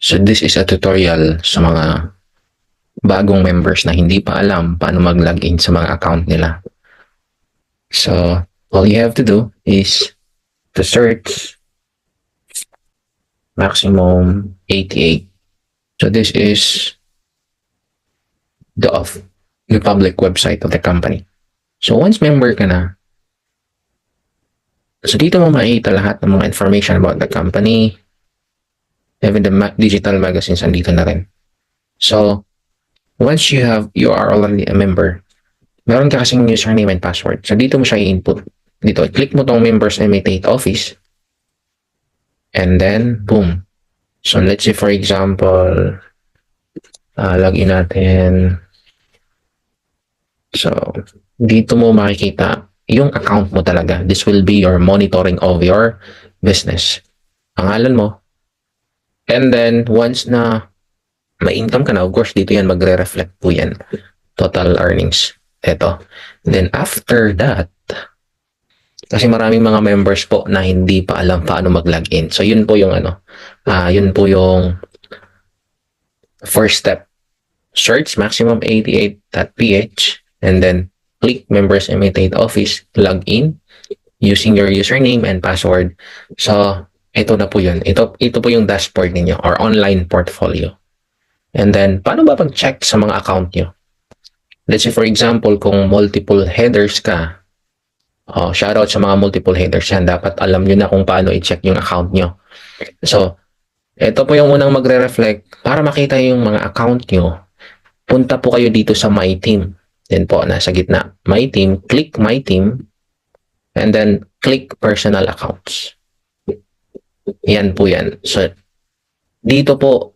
So this is a tutorial sa mga bagong members na hindi pa alam paano mag-login sa mga account nila. So all you have to do is to search maximum 88. So this is the public website of the company. So once member ka na, so dito mo makikita lahat ng mga information about the company. Even the digital magazines andito na rin. So once you are already a member, meron ka kasing username and password. So dito mo siya i-input. Dito, click mo tong members M88 office. And then, boom. So let's say for example, login natin. So dito mo makikita yung account mo talaga. This will be your monitoring of your business. Pangalan mo. And then, once na may income ka na, of course, dito yan magre-reflect po yan. Total earnings. Ito. Then, after that, kasi maraming mga members po na hindi pa alam paano mag-login. So, yun po yung yun po yung first step. Search maximum88.ph and then click members M88 office, log in using your username and password. So, ito na po yun. Ito po yung dashboard ninyo or online portfolio. And then, paano ba pag-check sa mga account nyo? Let's say, for example, kung multiple headers ka, shoutout sa mga multiple headers yan. Dapat alam nyo na kung paano i-check yung account nyo. So, ito po yung unang magre-reflect. Para makita yung mga account nyo, punta po kayo dito sa My Team. Then po, nasa gitna. My Team, click My Team, and then click Personal Accounts. Yan po yan. So, dito po,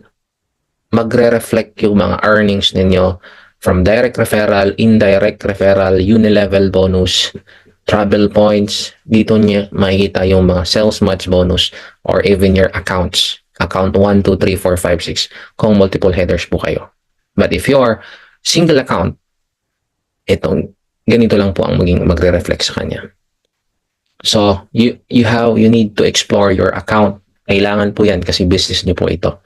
magre-reflect yung mga earnings ninyo from direct referral, indirect referral, unilevel bonus, travel points. Dito niya makikita yung mga sales match bonus or even your accounts. Account 1, 2, 3, 4, 5, 6 kung multiple headers po kayo. But if you're single account, ganito lang po ang magre-reflect sa kanya. So, you need to explore your account. Kailangan po yan kasi business niyo po ito.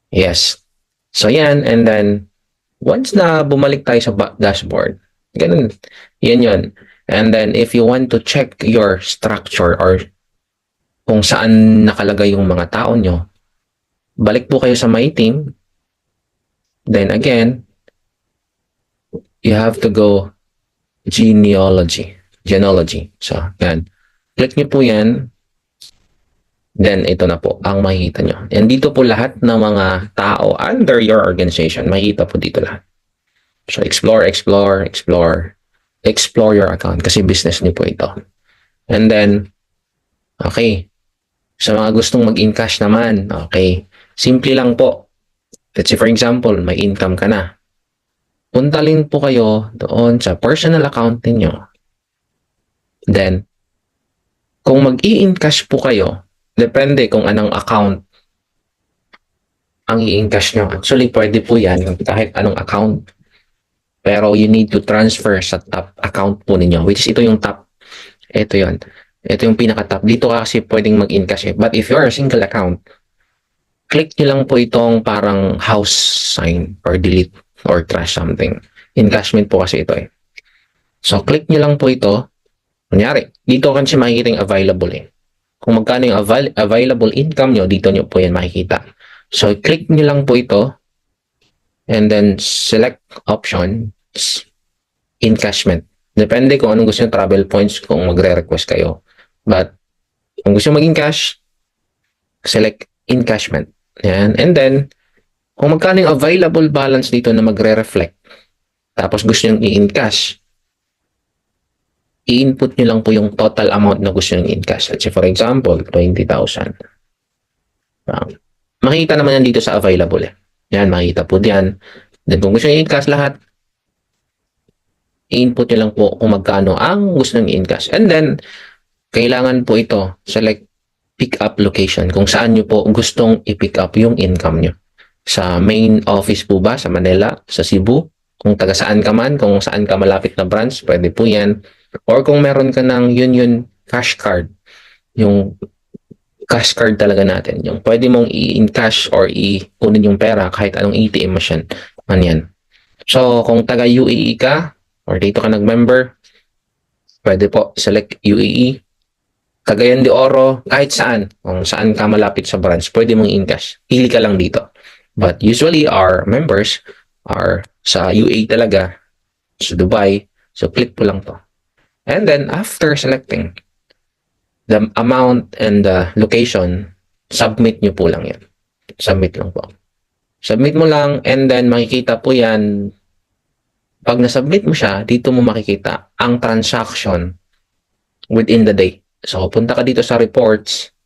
Yes. So, yan. And then, once na bumalik tayo sa dashboard, ganun. Yan yun. And then, if you want to check your structure or kung saan nakalagay yung mga tao nyo, balik po kayo sa My Team. Then again, you have to go genealogy. So, yan. Click nyo po yan. Then, ito na po ang makikita nyo. And dito po lahat ng mga tao under your organization. Makikita po dito lahat. So, explore your account kasi business nyo po ito. And then, okay. Sa mga gustong mag-encash naman, okay. Simple lang po. Let's say, for example, may income ka na. Puntalin po kayo doon sa personal account ninyo. Then, kung mag-i-encash po kayo, depende kung anong account ang i-encash nyo. Actually, pwede po yan kahit anong account. Pero you need to transfer sa top account po ninyo. Which is ito yung top. Ito yun. Ito yung pinaka-top. Dito kasi pwedeng mag-encash. But if you're a single account, click nyo lang po itong parang house sign or delete or trash something. Encashment po kasi ito eh. So, click nyo lang po ito. Kunyari, dito kasi makikita yung available eh. Kung magkano yung available income nyo, dito nyo po yan makikita. So, click nyo lang po ito and then select option encashment. Depende kung anong gusto nyo travel points kung magre-request kayo. But, kung gusto nyo mag-encash, select encashment. Yan. And then, kung magkano yung available balance dito na magre-reflect, tapos gusto nyo i-encash, i-input nyo lang po yung total amount na gusto nyo i-encash. Let's say, for example, 20,000. Makikita naman yan dito sa available eh. Yan, makikita po diyan. Then, kung gusto nyo i-encash lahat, i-input nyo lang po kung magkano ang gusto nyo i-encash. And then, kailangan po ito, select pick up location. Kung saan nyo po gustong i-pick up yung income nyo. Sa main office po ba? Sa Manila? Sa Cebu? Kung taga saan ka man, kung saan ka malapit na branch, pwede po yan. Or kung meron ka ng Union Cash Card, yung cash card talaga natin. Yung pwede mong i-encash or i-kunin yung pera kahit anong ATM machine man yan. So, kung taga UAE ka or dito ka nag-member, pwede po select UAE. Cagayan de Oro, kahit saan, kung saan ka malapit sa branch, pwede mong encash. Pili ka lang dito. But usually our members are sa UAE talaga, sa Dubai. So, click po lang to. And then, after selecting the amount and the location, submit nyo po lang yan. Submit lang po. Submit mo lang and then makikita po yan. Pag na-submit mo siya, dito mo makikita ang transaction within the day. So, punta ka dito sa reports,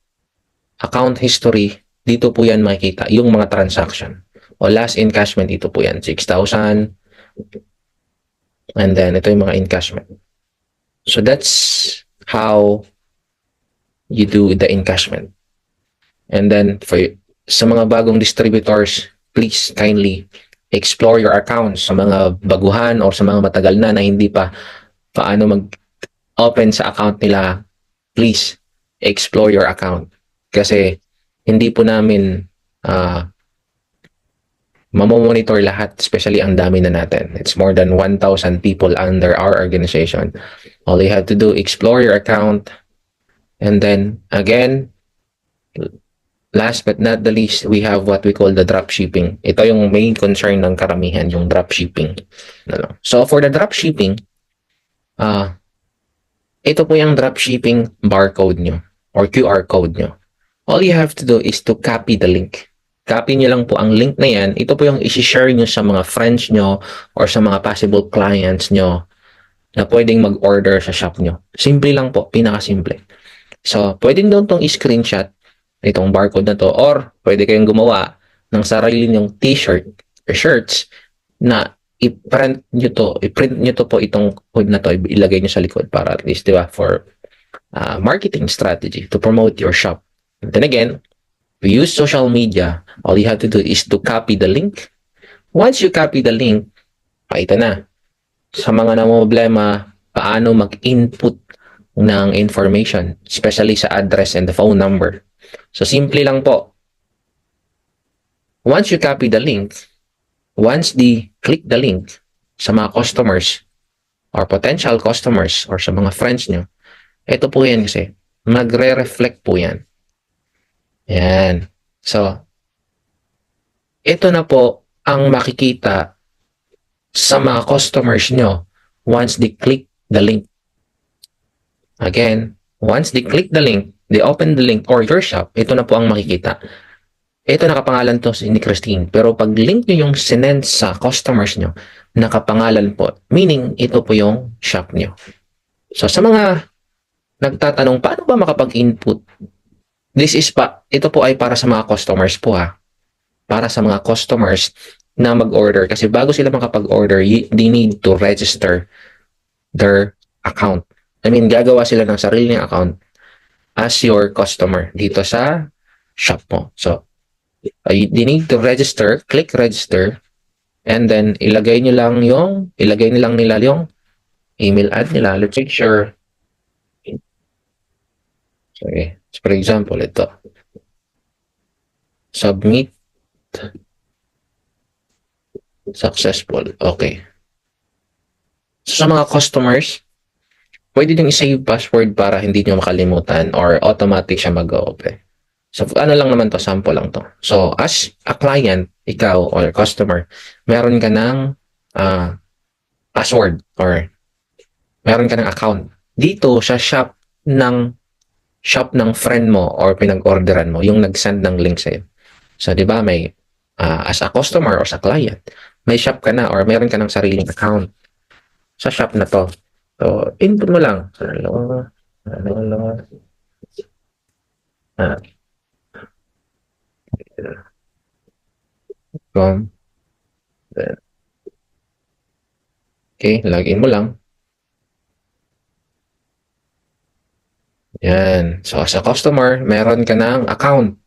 account history, dito po yan makikita yung mga transaction. O last encashment, dito po yan, 6,000. And then, ito yung mga encashment. So, that's how you do the encashment. And then, sa mga bagong distributors, please kindly explore your accounts sa mga baguhan o sa mga matagal na hindi pa paano mag-open sa account nila. Please explore your account kasi hindi po namin mamomonitor lahat, especially ang dami na natin. It's more than 1,000 people under our organization. All you have to do, explore your account, and then again, last but not the least, we have what we call the dropshipping. Ito yung main concern ng karamihan, yung dropshipping. So for the dropshipping, ito po yung dropshipping barcode nyo or QR code nyo. All you have to do is to copy the link. Copy nyo lang po ang link na yan. Ito po yung isi-share nyo sa mga friends nyo or sa mga possible clients nyo na pwedeng mag-order sa shop nyo. Simple lang po, pinakasimple. So, pwedeng doon itong i-screenshot itong barcode na to or pwede kayong gumawa ng sarili nyong t-shirt or shirts na i-print nyo to po itong code na to, ilagay nyo sa likod para at least, di ba, for marketing strategy to promote your shop. And then again, we use social media. All you have to do is to copy the link. Once you copy the link, pakita na. Sa mga namomblema, paano mag-input ng information, especially sa address and the phone number. So, simple lang po. Once you copy the link, once click the link sa mga customers or potential customers or sa mga friends nyo, ito po yan kasi, magre-reflect po yan. Yan. So, ito na po ang makikita sa mga customers nyo once they click the link. Again, once they click the link, they open the link or your shop, ito na po ang makikita. Ito nakapangalan to ni Christine. Pero pag link nyo yung sinend sa customers nyo, nakapangalan po. Meaning, ito po yung shop nyo. So, sa mga nagtatanong, paano ba makapag-input? Ito po ay para sa mga customers po ha. Para sa mga customers na mag-order. Kasi bago sila makapag-order, they need to register their account. I mean, gagawa sila ng sariling account as your customer dito sa shop mo. So, they need to register, click register, and then ilagay nila yung email ad nila. Let's make sure. Okay. So, for example, ito. Submit. Successful. Okay. So, sa mga customers, pwede nyo i-save password para hindi nyo makalimutan or automatic siya mag-open. So, ano lang naman to, sample lang to. So, as a client, ikaw or customer, meron ka ng password or meron ka ng account. Dito sa shop ng friend mo or pinag-orderan mo, yung nag-send ng link sa'yo. So, di ba, may, as a customer or sa client, may shop ka na or meron ka ng sariling account sa shop na to. So, input mo lang. Okay, login mo lang. Yan. So, as a customer, meron ka ng account.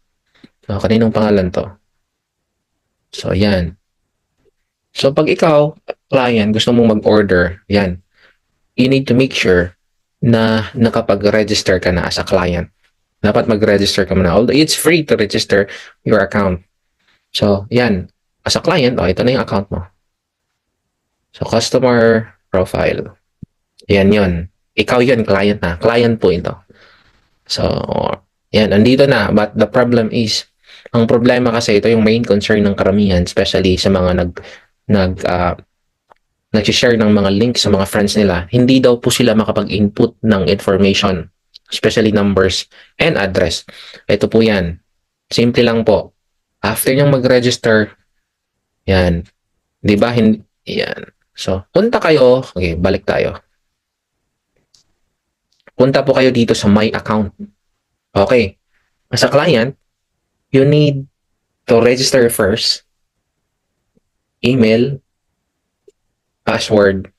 So, kaninong pangalan to? So, yan. So, pag ikaw, client, gusto mong mag-order, yan. You need to make sure na nakapag-register ka na as a client. Dapat mag-register ka muna. Although it's free to register your account. So, yan. As a client, ito na yung account mo. So, customer profile. Yan yun. Ikaw yun, client na. Client po ito. So, yan. Andito na. But the problem is, ang problema kasi ito yung main concern ng karamihan, especially sa mga nag-share ng mga links sa mga friends nila, hindi daw po sila makapag-input ng information, especially numbers and address. Ito po yan. Simple lang po. After niyang mag-register, yan. Di ba? Yan. So, punta kayo. Okay, balik tayo. Punta po kayo dito sa My Account. Okay. As a client, you need to register first. Email, password,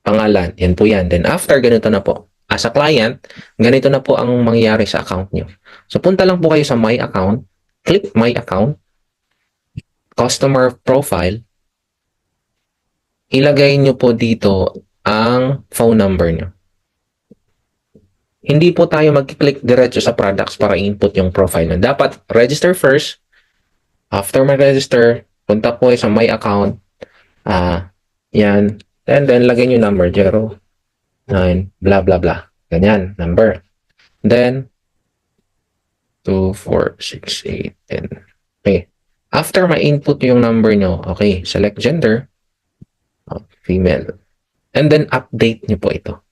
pangalan. Yan po yan. Then after, ganito na po. As a client, ganito na po ang mangyayari sa account nyo. So, punta lang po kayo sa My Account. Click My Account. Customer Profile. Ilagay nyo po dito ang phone number nyo. Hindi po tayo mag-click diretso sa products para input yung profile nyo. Dapat register first. After mag-register, punta po sa My Account. Yan. And then, lagay nyo number 0, 9, blah, blah, blah. Ganyan, number. Then, 2, 4, 6, 8, 10. Okay. After ma-input yung number nyo, okay, select gender, female. And then, update nyo po ito.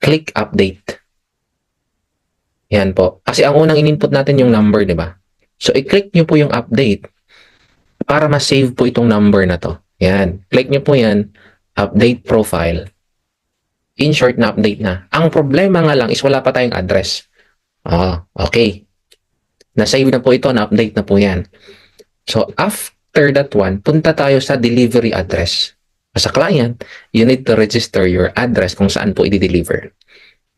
Click update. Yan po. Kasi ang unang in-input natin yung number, di ba? So, i-click nyo po yung update para ma-save po itong number na to. Yan. Click nyo po yan, update profile. In short, na-update na. Ang problema nga lang is wala pa tayong address. Okay. Na-save na po ito, na-update na po yan. So, after that one, punta tayo sa delivery address. As a client, you need to register your address kung saan po i-deliver.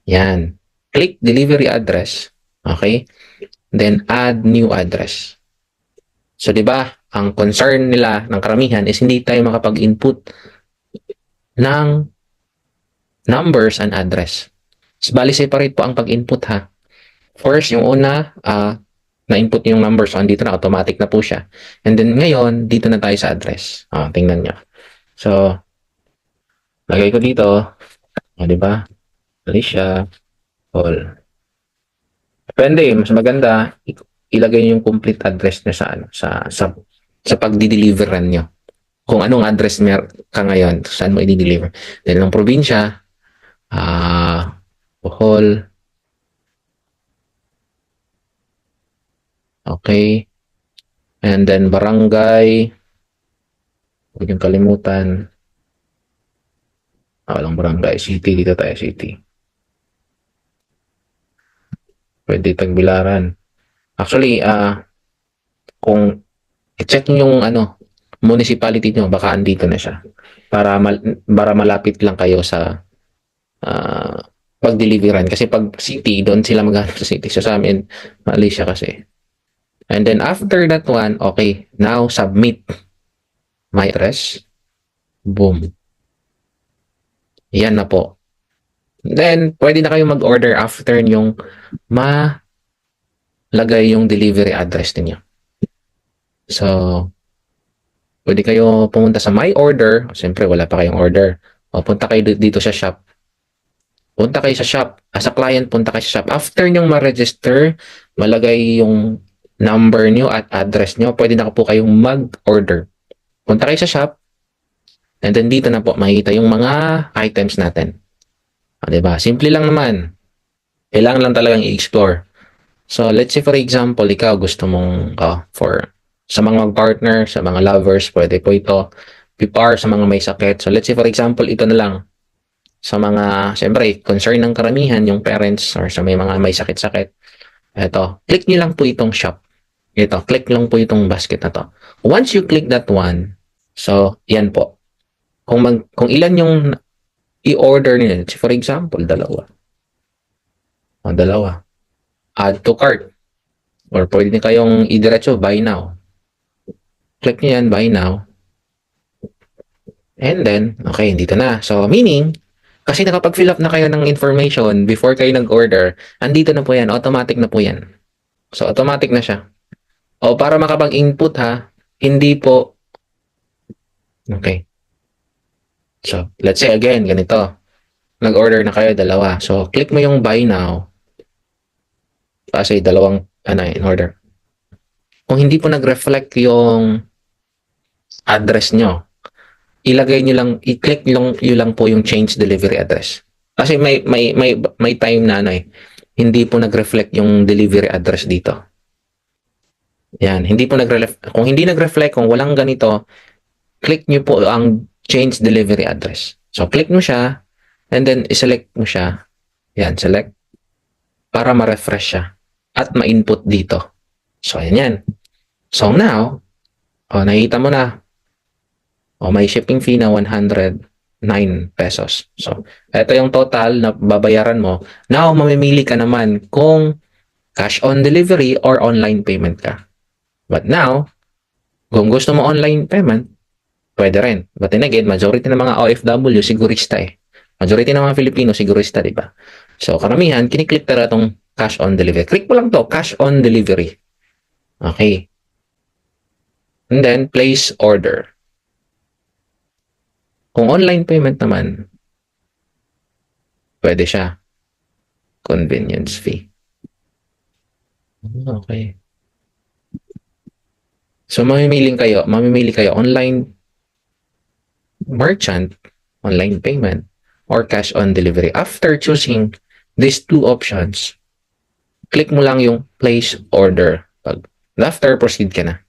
Yan. Click delivery address. Okay? Then, add new address. So, di ba, ang concern nila ng karamihan is hindi tayo makapag-input ng numbers and address. So, bali, separate po ang pag-input ha. First, yung una, na-input yung numbers. So, andito na, automatic na po siya. And then, ngayon, dito na tayo sa address. Tingnan nyo. So, lagay ko dito. Di ba? Alicia, all. Depende, mas maganda, ilagay nyo yung complete address nyo sa pagdi-deliveran nyo. Kung anong address ka ngayon, saan mo i-deliver. Then, ng probinsya, Bohol. Okay. And then, barangay. Huwag yung kalimutan. Walang barangay. City, dito tayo, city. Pwede Tagbilaran. Actually, kung i-check nyo yung municipality nyo, baka andito na siya. Para malapit lang kayo sa pag-deliveran. Kasi pag city, doon sila maghanap sa city. So sa amin, mali siya kasi. And then after that one, okay, now submit my address. Boom. Yan na po. Then, pwede na kayo mag-order after yung malagay yung delivery address niyo. So, pwede kayo pumunta sa My Order. Siyempre, wala pa kayong order. O, punta kayo dito sa shop. Punta kayo sa shop. As a client, punta kayo sa shop. After nyong ma-register, malagay yung number nyo at address nyo, pwede na po kayong mag-order. Punta kayo sa shop. And then dito na po, makikita yung mga items natin. Diba? Simple lang naman. Kailangan lang talagang i-explore. So, let's say for example, ikaw gusto mong sa mga partner, sa mga lovers, pwede po ito. Pipar sa mga may sakit. So, let's say for example, ito na lang. Sa mga, siyempre, concern ng karamihan, yung parents or sa mga may sakit-sakit. Ito, click nyo lang po itong shop. Ito, click lang po itong basket na to. Once you click that one, so, yan po. Kung ilan yung i-order niyo, for example, dalawa. Dalawa. Add to cart. Or pwede din kayong idiretso, buy now. Click nyo yan, buy now. And then, okay, dito na. So, meaning, Kasi nakapag-fill up na kayo ng information before kayo nag-order, andito na po yan, automatic na po yan. So, automatic na siya. O, para makapag-input ha, hindi po, okay. So, let's say again, ganito. Nag-order na kayo, dalawa. So, click mo yung buy now. Kasi dalawang, in order. Kung hindi po nag-reflect yung address nyo, ilagay nyo lang, i-click nyo lang po yung change delivery address. Kasi may time na hindi po nag-reflect yung delivery address dito. Yan, hindi po kung hindi nag-reflect, kung walang ganito, click nyo po ang change delivery address. So, click mo siya, and then iselect mo siya. Yan, select. Para ma-refresh siya. At ma-input dito. So, yan. So, now, nakita mo na, may shipping fee na 109 pesos. So, ito yung total na babayaran mo. Now, mamimili ka naman kung cash on delivery or online payment ka. But now, kung gusto mo online payment, pwede rin. But then again, majority ng mga OFW, sigurista eh. Majority ng mga Filipino, sigurista, di ba? So, karamihan, kiniklik tara itong cash on delivery. Click mo lang to, cash on delivery. Okay. And then, place order. Kung online payment naman, pwede siya. Convenience fee. Okay. So, mamimili kayo online merchant, online payment, or cash on delivery. After choosing these two options, click mo lang yung place order. After, proceed ka na.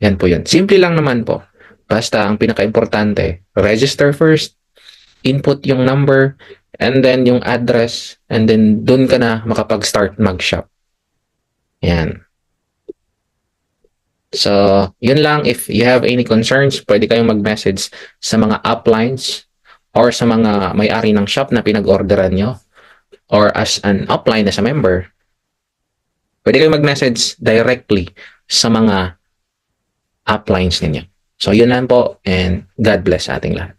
Yan po yun. Simple lang naman po. Basta ang pinaka-importante, register first, input yung number, and then yung address, and then dun ka na makapag-start mag-shop. Yan. So, yun lang. If you have any concerns, pwede kayong mag-message sa mga uplines or sa mga may-ari ng shop na pinag-orderan nyo or as an upline, as a member. Pwede kayong mag-message directly sa mga uplines ninyo. So, yun lang po, and God bless sa ating lahat.